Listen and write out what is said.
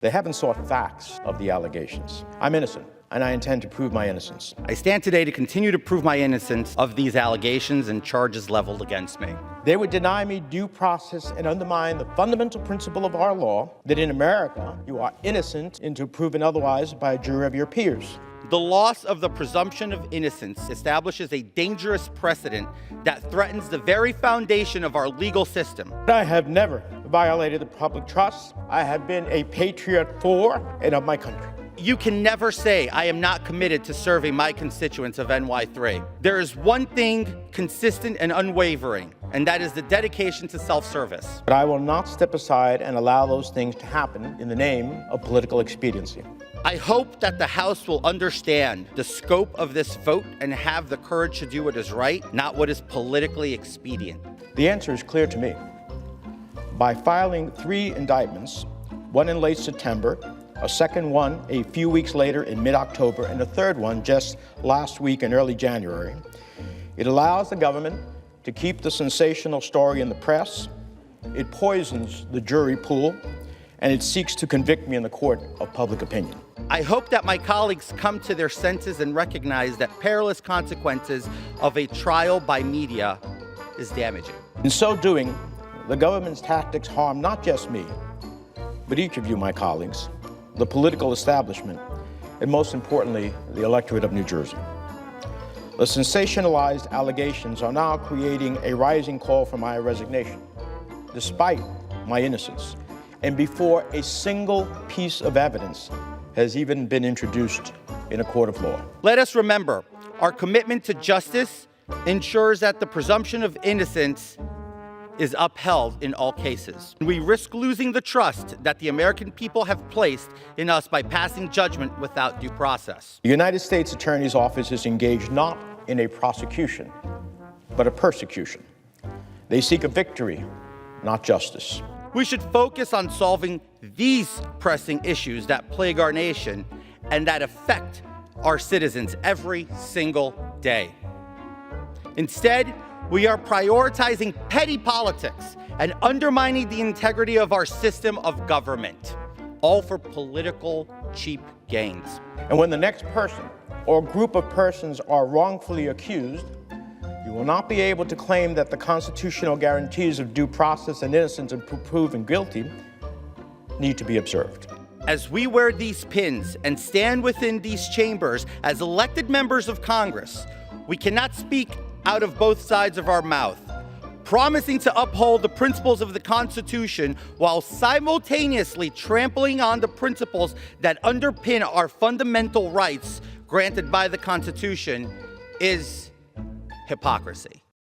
They haven't sought facts of the allegations. I'm innocent, and I intend to prove my innocence. I stand today to continue to prove my innocence of these allegations and charges leveled against me. They would deny me due process and undermine the fundamental principle of our law that in America, you are innocent until proven otherwise by a jury of your peers. The loss of the presumption of innocence establishes a dangerous precedent that threatens the very foundation of our legal system. I have never violated the public trust. I have been a patriot for and of my country. You can never say, I am not committed to serving my constituents of NY3. There is one thing consistent and unwavering, and that is the dedication to self-service. But I will not step aside and allow those things to happen in the name of political expediency. I hope that the House will understand the scope of this vote and have the courage to do what is right, not what is politically expedient. The answer is clear to me. By filing 3 indictments, one in late September, a second one a few weeks later in mid-October, and a third one just last week in early January, it allows the government to keep the sensational story in the press, it poisons the jury pool, and it seeks to convict me in the court of public opinion. I hope that my colleagues come to their senses and recognize that perilous consequences of a trial by media is damaging. In so doing, the government's tactics harm not just me, but each of you, my colleagues, the political establishment, and most importantly, the electorate of New Jersey. The sensationalized allegations are now creating a rising call for my resignation, despite my innocence, and before a single piece of evidence has even been introduced in a court of law. Let us remember, our commitment to justice ensures that the presumption of innocence is upheld in all cases. We risk losing the trust that the American people have placed in us by passing judgment without due process. The United States Attorney's Office is engaged not in a prosecution, but a persecution. They seek a victory, not justice. We should focus on solving these pressing issues that plague our nation and that affect our citizens every single day. Instead, we are prioritizing petty politics and undermining the integrity of our system of government, all for political cheap gains. And when the next person or group of persons are wrongfully accused, you will not be able to claim that the constitutional guarantees of due process and innocence and proven guilty need to be observed. As we wear these pins and stand within these chambers as elected members of Congress, we cannot speak out of both sides of our mouth, promising to uphold the principles of the Constitution while simultaneously trampling on the principles that underpin our fundamental rights granted by the Constitution is hypocrisy.